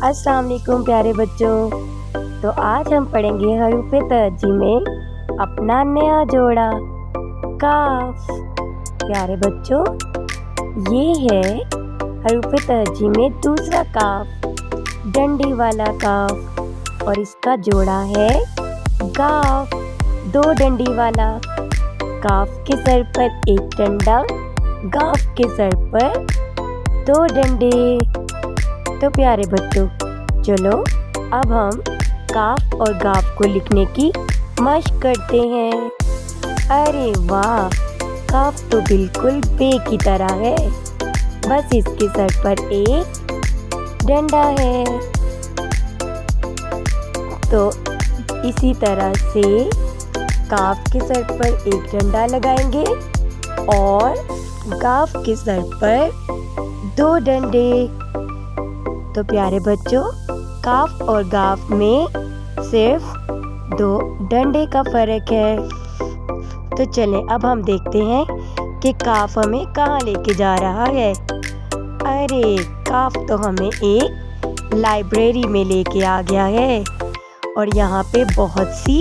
अस्सलाम वालेकुम प्यारे बच्चों। तो आज हम पढ़ेंगे हरूफ तरजीह में अपना नया जोड़ा काफ। प्यारे बच्चों, ये है हरूफ तरजीह में दूसरा काफ, डंडी वाला काफ, और इसका जोड़ा है गाफ, दो डंडी वाला। काफ के सर पर एक डंडा, गाफ के सर पर दो डंडे। तो प्यारे बच्चों, चलो अब हम काफ और गाफ को लिखने की मशक करते हैं। अरे वाह, काफ तो बिल्कुल बे की तरह है, बस इसके सर पर एक डंडा है। तो इसी तरह से काफ के सर पर एक डंडा लगाएंगे और गाफ के सर पर दो डंडे। तो प्यारे बच्चों, काफ और गाफ में सिर्फ दो डंडे का फर्क है। तो चलें अब हम देखते हैं कि काफ हमें कहाँ लेके जा रहा है। अरे, काफ तो हमें एक लाइब्रेरी में लेके आ गया है और यहाँ पे बहुत सी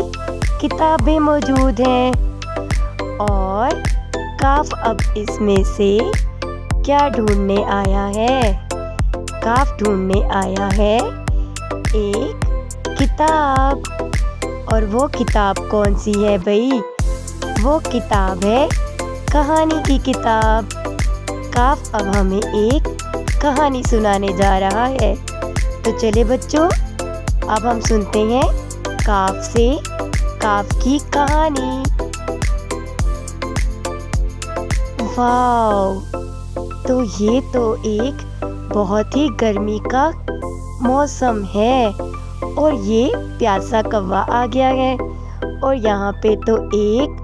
किताबें मौजूद हैं। और काफ अब इसमें से क्या ढूंढने आया है? काफ ढूंढने आया है एक किताब। और वो किताब कौन सी है भाई? वो किताब है कहानी की किताब। काफ अब हमें एक कहानी सुनाने जा रहा है। तो चले बच्चों, अब हम सुनते हैं काफ से काफ की कहानी। वाव, तो ये तो एक बहुत ही गर्मी का मौसम है और ये प्यासा कौवा आ गया है और यहाँ पे तो एक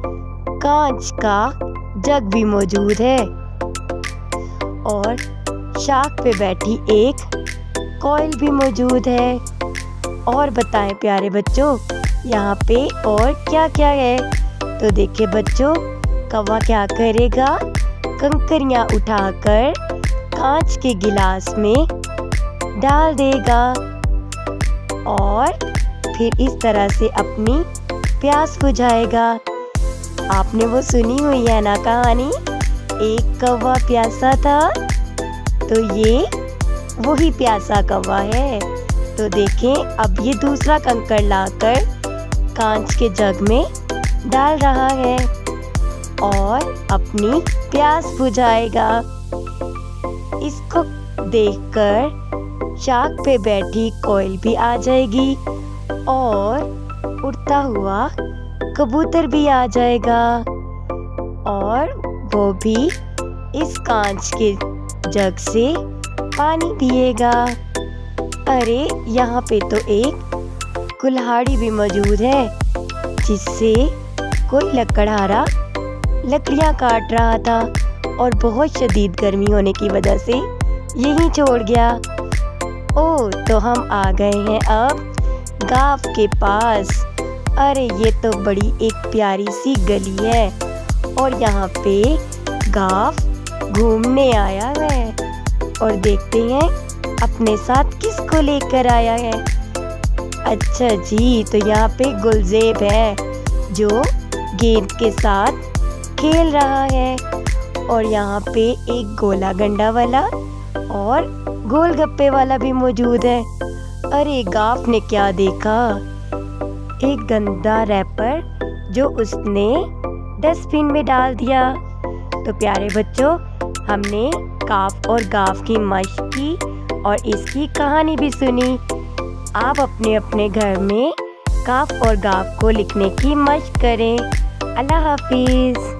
कांच का जग भी मौजूद है और शाख पे बैठी एक कोयल भी मौजूद है। और बताएं प्यारे बच्चों, यहाँ पे और क्या क्या है? तो देखिए बच्चों, कौवा क्या करेगा? कंकरियाँ उठाकर कांच के गिलास में डाल देगा और फिर इस तरह से अपनी प्यास बुझाएगा। आपने वो सुनी हुई है ना कहानी, एक कौवा प्यासा था? तो ये वही प्यासा कौवा है। तो देखें, अब ये दूसरा कंकड़ लाकर कांच के जग में डाल रहा है और अपनी प्यास बुझाएगा। इसको देखकर शाख पे बैठी कोयल भी आ जाएगी और उड़ता हुआ कबूतर भी आ जाएगा और वो भी इस कांच के जग से पानी पिएगा। अरे, यहाँ पे तो एक कुल्हाड़ी भी मौजूद है जिससे कोई लकड़हारा लकड़ियाँ काट रहा था और बहुत शदीद गर्मी होने की वजह से यहीं छोड़ गया। ओह, तो हम आ गए हैं अब गाफ के पास। अरे, ये तो बड़ी एक प्यारी सी गली है और यहाँ पे गाफ घूमने आया है और देखते हैं अपने साथ किसको लेकर आया है। अच्छा जी, तो यहाँ पे गुलजेब है जो गेंद के साथ खेल रहा है और यहाँ पे एक गोला गंडा वाला और गोलगप्पे वाला भी मौजूद है। अरे, गाफ ने क्या देखा? एक गंदा रैपर जो उसने डस्टबिन में डाल दिया। तो प्यारे बच्चों, हमने काफ और गाफ की मशक की और इसकी कहानी भी सुनी। आप अपने अपने घर में काफ और गाफ को लिखने की मशक करें। अल्लाह हाफिज़।